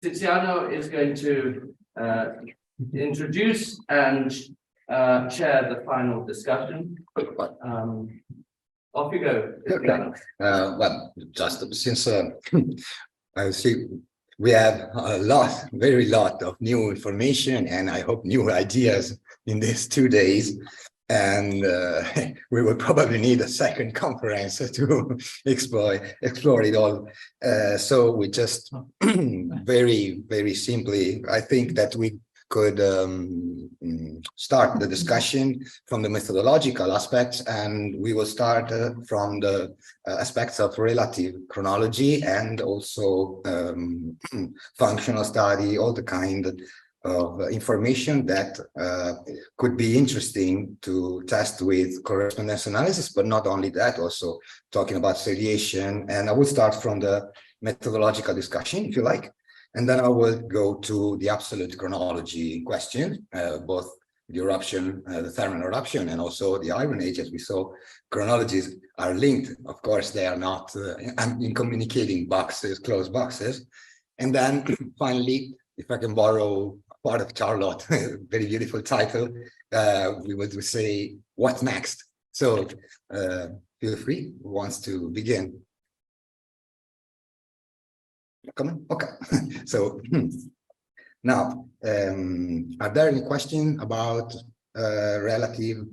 Tiziano is going to introduce and chair the final discussion. Off you go. Okay. Well, just since I see we have a very lot of new information and I hope new ideas in these 2 days. And we will probably need a second conference to explore it all. So we just very simply, I think that we could start the discussion from the methodological aspects, and we will start from the aspects of relative chronology and also functional study, all the kind of information that could be interesting to test with correspondence analysis, but not only that, also talking about seriation. And I will start from the methodological discussion, if you like, and then I will go to the absolute chronology question, both the eruption, the Theran eruption, and also the Iron Age. As we saw, chronologies are linked. Of course, they are not in communicating boxes, closed boxes. And then finally, if I can borrow part of Charlotte, very beautiful title, we will say, what's next? So feel free, who wants to begin? Coming? Okay. So now, are there any questions about relative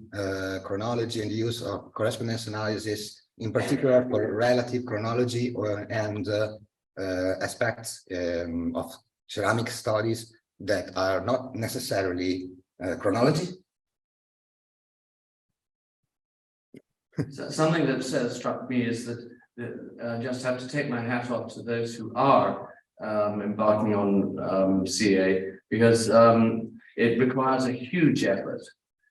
chronology and the use of correspondence analysis, in particular for relative chronology and aspects of ceramic studies that are not necessarily chronology? So something that struck me is that I just have to take my hat off to those who are embarking on CA, because it requires a huge effort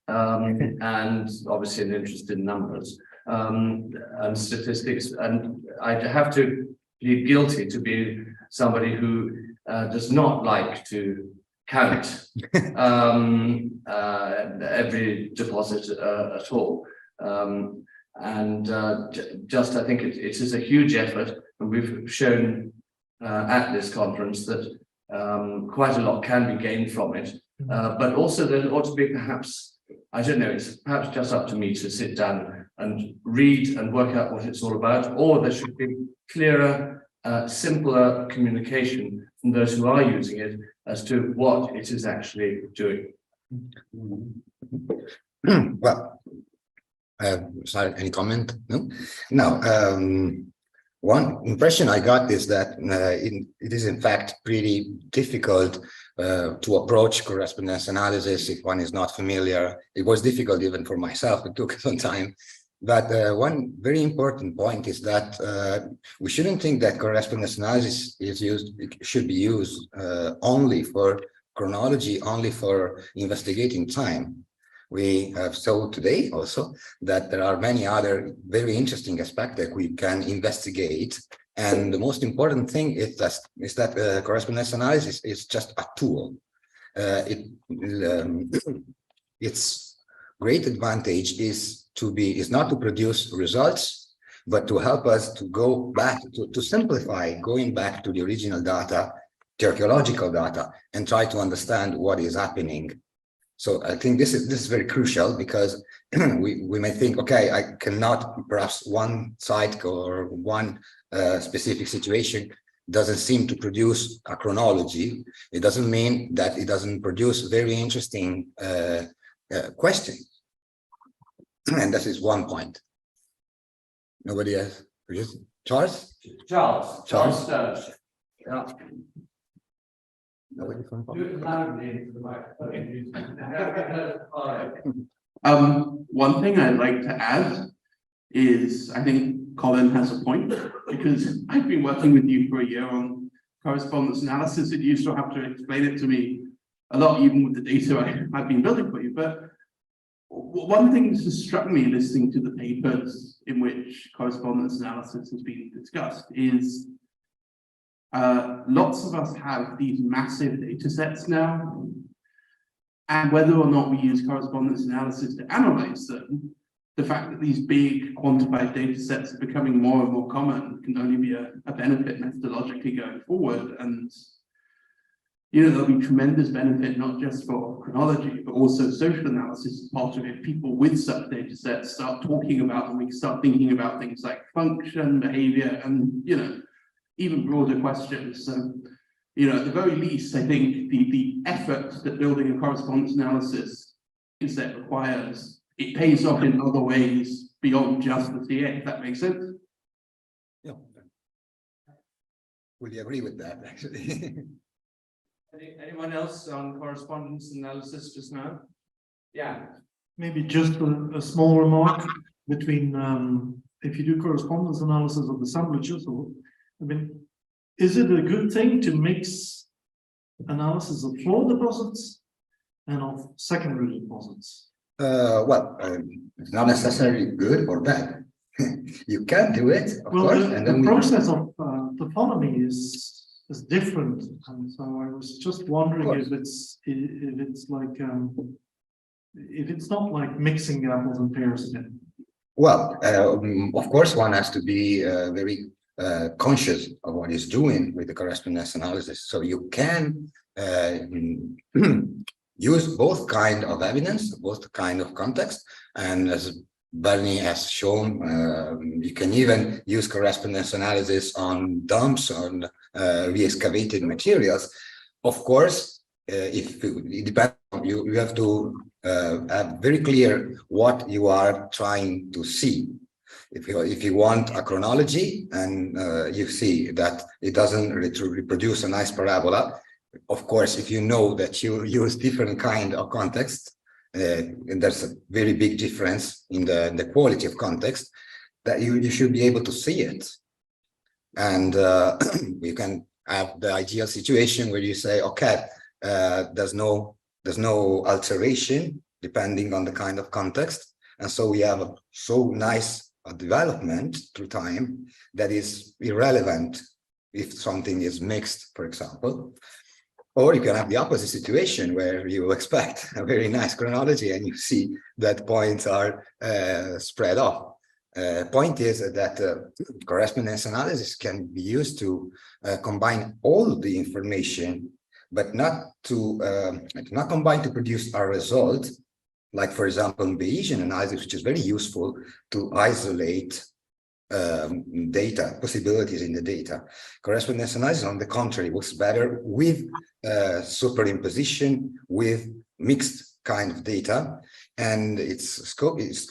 and obviously an interest in numbers and statistics. And I have to plead guilty to be somebody who does not like to count every deposit at all. Just I think it is a huge effort, and we've shown at this conference that quite a lot can be gained from it. But also there ought to be perhaps, I don't know, it's perhaps just up to me to sit down and read and work out what it's all about, or there should be clearer, simpler communication from those who are using it as to what it is actually doing. Well, sorry, any comment? No? Now, one impression I got is that it is in fact pretty difficult to approach correspondence analysis if one is not familiar. It was difficult even for myself, it took some time. But one very important point is that we shouldn't think that correspondence analysis should be used only for chronology, only for investigating time. We have saw today also that there are many other very interesting aspects that we can investigate. And the most important thing is that correspondence analysis is just a tool. Its great advantage is not to produce results, but to help us to go back, to simplify going back to the original data, the archaeological data, and try to understand what is happening. So I think this is very crucial, because we may think, okay, I cannot, perhaps one site or one specific situation doesn't seem to produce a chronology. It doesn't mean that it doesn't produce very interesting questions. And that is one point. Nobody else? Charles? Charles Sturge. Yeah. One thing I'd like to add is, I think Colin has a point, because I've been working with you for a year on correspondence analysis, and you still have to explain it to me a lot, even with the data I've been building for you. But one thing that has struck me listening to the papers in which correspondence analysis has been discussed is lots of us have these massive data sets now, and whether or not we use correspondence analysis to analyze them, the fact that these big quantified data sets are becoming more and more common can only be a benefit methodologically going forward. And there'll be tremendous benefit, not just for chronology, but also social analysis as part of it. People with such data sets start talking about them, we start thinking about things like function, behavior, and, even broader questions. So, at the very least, I think the effort that building a correspondence analysis set requires, it pays off in other ways beyond just the CA, if that makes sense. Yeah. Fully agree with that, actually. Anyone else on correspondence analysis just now? Yeah. Maybe just a small remark between if you do correspondence analysis of assemblages, or is it a good thing to mix analysis of floor deposits and of secondary deposits? It's not necessarily good or bad. You can do it, of course. And then the process of toponymy is different, and so I was just wondering if it's like if it's not like mixing apples and pears again. Well, of course, one has to be very conscious of what he's doing with the correspondence analysis. So you can use both kind of evidence, both kind of context, and as Bernie has shown, you can even use correspondence analysis on dumps, on re-excavated materials. Of course, if it depends, you have to have very clear what you are trying to see. If you want a chronology and you see that it doesn't reproduce a nice parabola, of course, if you know that you use different kind of context, and there's a very big difference in the quality of context, that you should be able to see it. And you can have the ideal situation where you say, okay, there's no alteration depending on the kind of context. And so we have a so nice development through time that is irrelevant if something is mixed, for example. Or you can have the opposite situation where you expect a very nice chronology and you see that points are spread off. Point is that correspondence analysis can be used to combine all the information, but not combine to produce a result. Like, for example, in Bayesian analysis, which is very useful to isolate data, possibilities in the data. Correspondence analysis, on the contrary, works better with superimposition, with mixed kind of data, and its goal is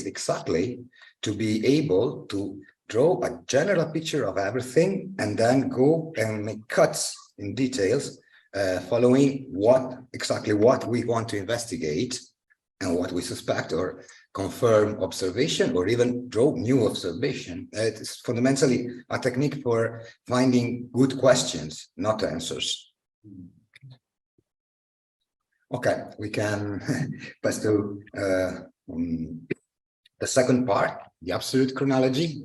exactly to be able to draw a general picture of everything and then go and make cuts in details following exactly what we want to investigate and what we suspect, or confirm observation, or even draw new observation. It's fundamentally a technique for finding good questions, not answers. Okay, we can pass to the second part, the absolute chronology.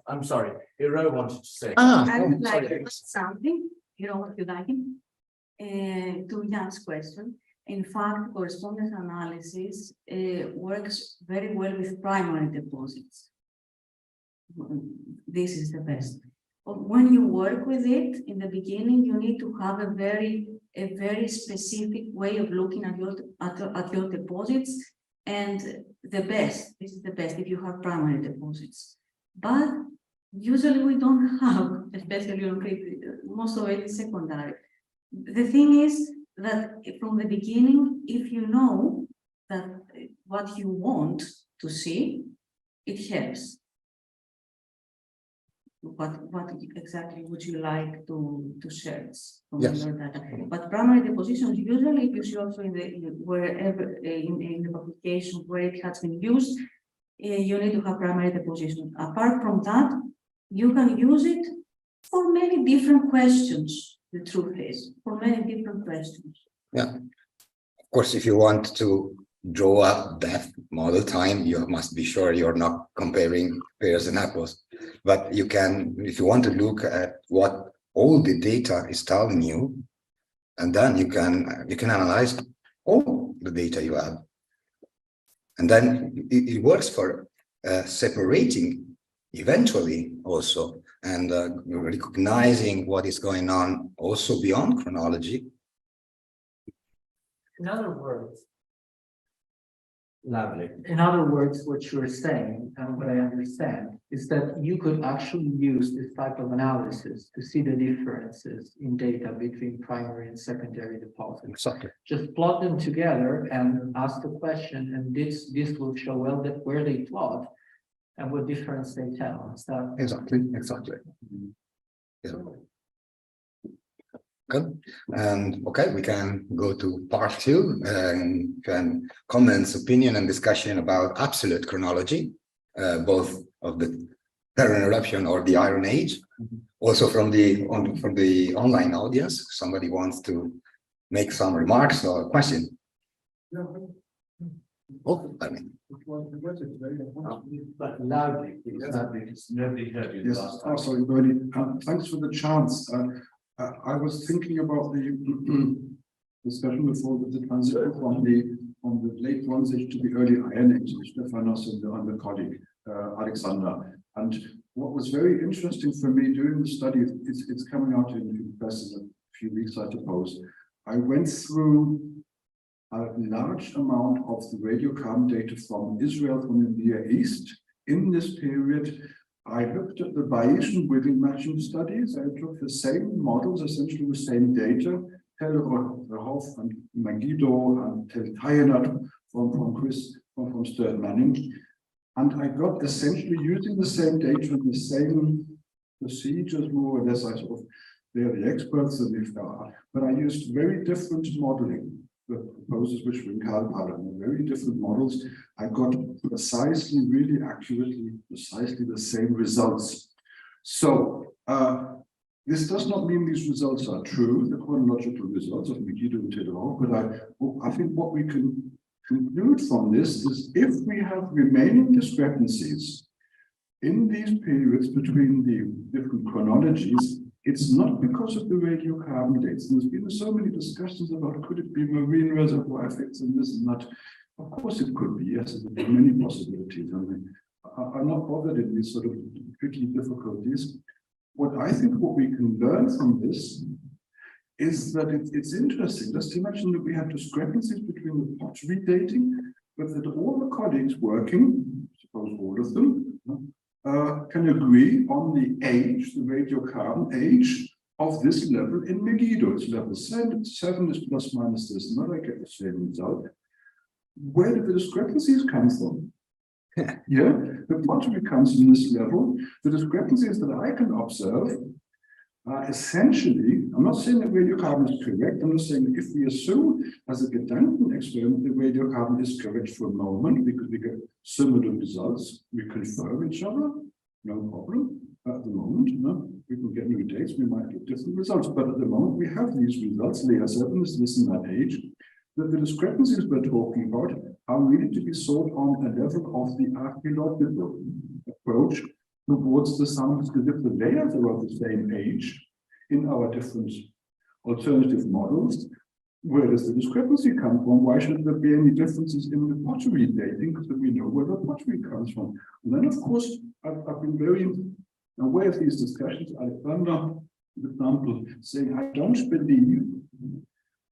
I'm sorry, Hiro wanted to say. I would like to add something, if you like, to Jan's question. In fact, correspondence analysis works very well with primary deposits. This is the best. But when you work with it in the beginning, you need to have a very specific way of looking at your deposits, and this is the best if you have primary deposits. But usually we don't have, especially on Crete, most of it is secondary. The thing is that from the beginning, if you know that what you want to see, it helps. What exactly would you like to search from your data? But primary depositions, usually you see also in the publication where it has been used, you need to have primary deposition. Apart from that, you can use it for many different questions. The truth is, for many different questions. Yeah, of course, if you want to draw up depth model time, you must be sure you're not comparing pears and apples. But you can, if you want to look at what all the data is telling you, and then you can analyze all the data you have. And then it works for separating eventually also and recognizing what is going on also beyond chronology. In other words, Lovely. what you're saying, and what I understand, is that you could actually use this type of analysis to see the differences in data between primary and secondary deposits. Exactly. Just plot them together and ask the question, and this will show well that where they plot and what difference they tell. Is that Exactly. Yeah. Good. And okay, we can go to part 2 and can comments, opinion, and discussion about absolute chronology, both of the Theran eruption or the Iron Age. Also from the online audience, somebody wants to make some remarks or question. Oh, I mean. But loudly, please, loudly, because nobody heard you Yes, last time. sorry, Bernie. Thanks for the chance. I was thinking about the discussion before with the transition from the late Bronze Age to the early Iron Age, Stephanos and the colleague Alexander. And what was very interesting for me during the study, it's coming out in press in a few weeks, I suppose. I went through a large amount of the radiocarbon data from Israel, from the Near East. In this period, I looked at the Bayesian wiggle matching studies. I took the same models, essentially the same data, Tellerhoff and Megiddo and Teltayanat from Sturt Manning. And I got essentially using the same data and the same procedures, more or less. I sort of, they're the experts, but I used very different modeling. The proposals which were in calibration, very different models. I got precisely, really accurately, precisely the same results. So this does not mean these results are true, the chronological results of Megiddo and Tellerhoff, but I think what we can conclude from this is if we have remaining discrepancies in these periods between the different chronologies, it's not because of the radiocarbon dates. There's been so many discussions about could it be marine reservoir effects and this and that. Of course it could be, yes, there are many possibilities. I mean, I'm not bothered in these sort of tricky difficulties. What we can learn from this is that it's interesting. Just imagine that we have discrepancies between the pottery dating, but that all the colleagues working, suppose all of them, can agree on the age, the radiocarbon age of this level in Megiddo. It's level 7 is plus minus this, and I get the same result. Where do the discrepancies come from? Yeah, the pottery comes from this level. The discrepancies that I can observe are essentially, I'm not saying that radiocarbon is correct, I'm just saying that if we assume as a Gedanken experiment the radiocarbon is correct for a moment because we get similar results, we confirm each other, no problem. At the moment, we can get new dates, we might get different results, but at the moment we have these results, layer 7 is this and that age. The discrepancies we're talking about are really to be sought on a level of the archaeological approach towards the samples, because if the layers are of the same age in our different alternative models, where does the discrepancy come from? Why should there be any differences in the pottery dating? Because we know where the pottery comes from. And then, of course, I've been very aware of these discussions. Alexander, for example, saying, I don't believe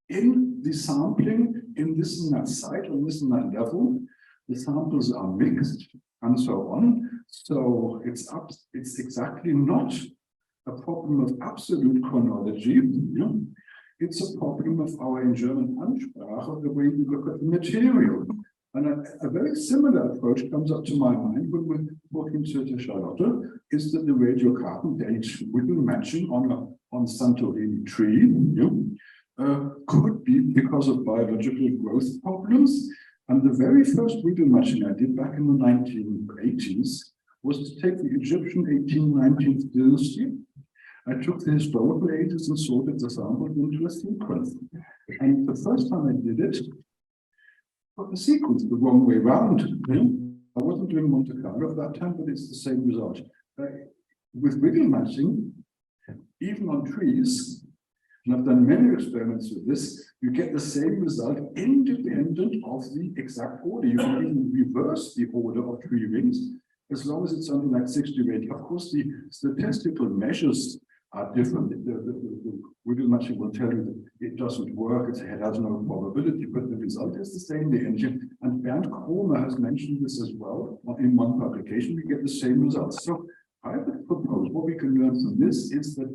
in the sampling in this and that site, on this and that level. The samples are mixed and so on. So it's exactly not a problem of absolute chronology. It's a problem of our in German Ansprache, the way we look at the material. And a very similar approach comes up to my mind when we're talking to Charlotte, is that the radiocarbon date wiggle matching on Santorini tree could be because of biological growth problems. And the very first wiggle matching I did back in the 1980s was to take the Egyptian 18th-19th dynasty. I took the historical ages and sorted the samples into a sequence. And the first time I did it, I got the sequence the wrong way round. I wasn't doing Monte Carlo at that time, but it's the same result. With wiggle matching, even on trees, and I've done many experiments with this, you get the same result independent of the exact order. You can even reverse the order of tree rings, as long as it's something like 60 radi. Of course, the statistical measures are different. The wiggle matching will tell you that it doesn't work, it has no probability, but the result is the same, the engine. And Bernd Kromer has mentioned this as well. In one publication, we get the same results. So I would propose what we can learn from this is that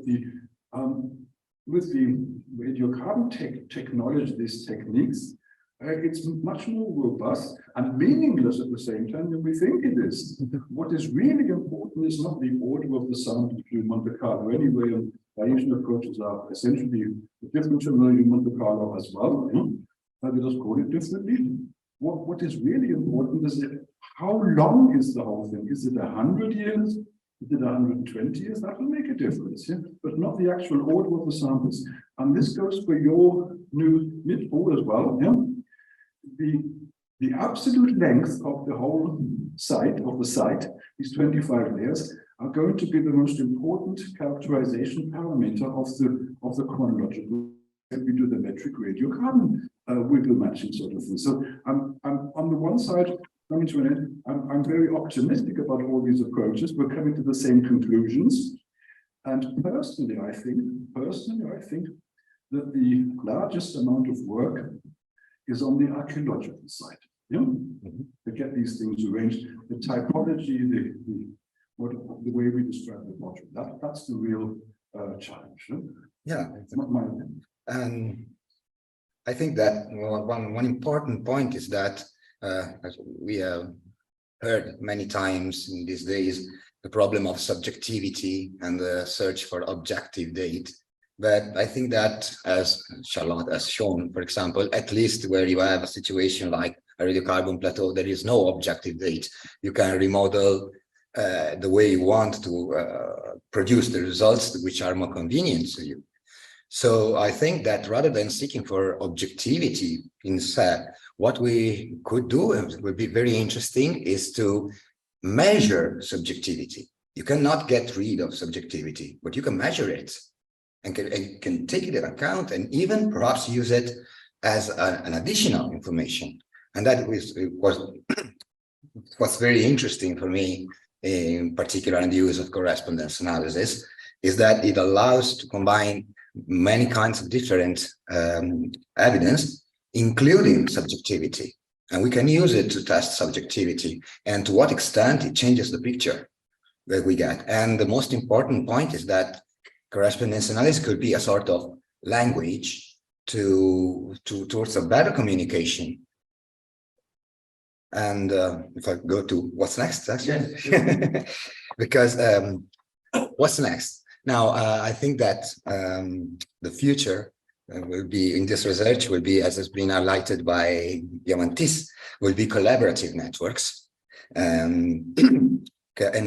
with the radiocarbon technology, these techniques, it's much more robust and meaningless at the same time than we think it is. What is really important is not the order of the sample to Monte Carlo anyway, and Bayesian approaches are essentially the differential value in Monte Carlo as well. We just call it differently. What is really important is how long is the whole thing? Is it 100 years? Is it 120 years? That will make a difference, yeah? But not the actual order of the samples. And this goes for your new mid-pool as well. Yeah? The absolute length of the whole site, these 25 layers, are going to be the most important characterization parameter of the chronological. We do the metric radiocarbon wiggle matching sort of thing. So I'm on the one side, coming to an end, I'm very optimistic about all these approaches. We're coming to the same conclusions. And personally, I think that the largest amount of work is on the archaeological side. Yeah? To get these things arranged, the typology, the way we describe the module, that's the real challenge. Yeah, It's not my opinion. and I think that one important point is that as we have heard many times in these days, the problem of subjectivity and the search for objective data. But I think that, as Charlotte has shown, for example, at least where you have a situation like a radiocarbon plateau, there is no objective date. You can remodel the way you want to produce the results which are more convenient to you. So I think that rather than seeking for objectivity instead, what we could do, and would be very interesting, is to measure subjectivity. You cannot get rid of subjectivity, but you can measure it and can take it into account and even perhaps use it as an additional information. And that was very interesting for me, in particular in the use of correspondence analysis, is that it allows to combine many kinds of different evidence, including subjectivity. And we can use it to test subjectivity and to what extent it changes the picture that we get. And the most important point is that correspondence analysis could be a sort of language towards a better communication. And if I go to what's next, actually, yes. Because what's next? Now, I think that the future will be in this research will be, as has been highlighted by Diamantis, will be collaborative networks and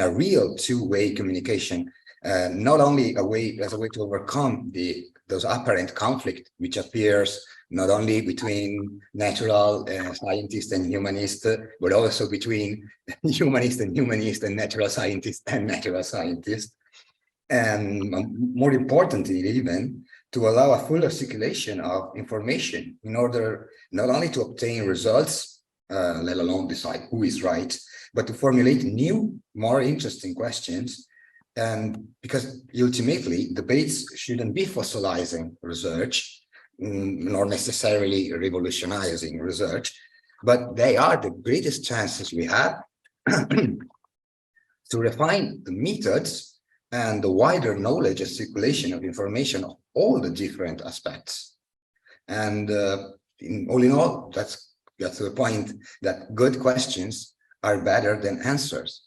a real two-way communication, not only as a way to overcome those apparent conflict which appears not only between natural scientists and humanists, but also between humanists and natural scientists and natural scientists. And more importantly, even to allow a fuller circulation of information in order not only to obtain results, let alone decide who is right, but to formulate new, more interesting questions. And because ultimately debates shouldn't be fossilizing research, nor necessarily revolutionizing research, but they are the greatest chances we have to refine the methods and the wider knowledge and circulation of information of all the different aspects. And all in all, that's the point that good questions are better than answers.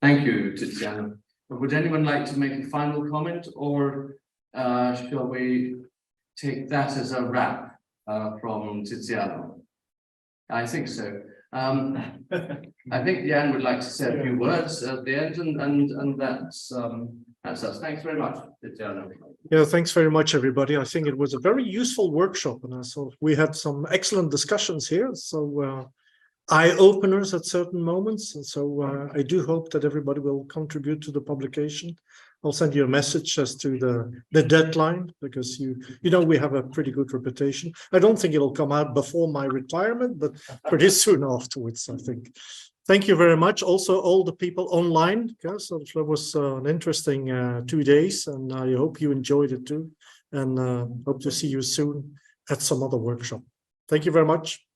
Thank you, Tiziano. Would anyone like to make a final comment, or shall we take that as a wrap from Tiziano? I think so. I think Jan would like to say a few words at the end, and that's us. Thanks very much, Tiziano. Yeah, thanks very much, everybody. I think it was a very useful workshop, and so we had some excellent discussions here. So eye-openers at certain moments, and so I do hope that everybody will contribute to the publication. I'll send you a message as to the deadline, because you know we have a pretty good reputation. I don't think it'll come out before my retirement, but pretty soon afterwards, I think. Thank you very much. Also, all the people online. Yeah, so that was an interesting 2 days, and I hope you enjoyed it too. And hope to see you soon at some other workshop. Thank you very much.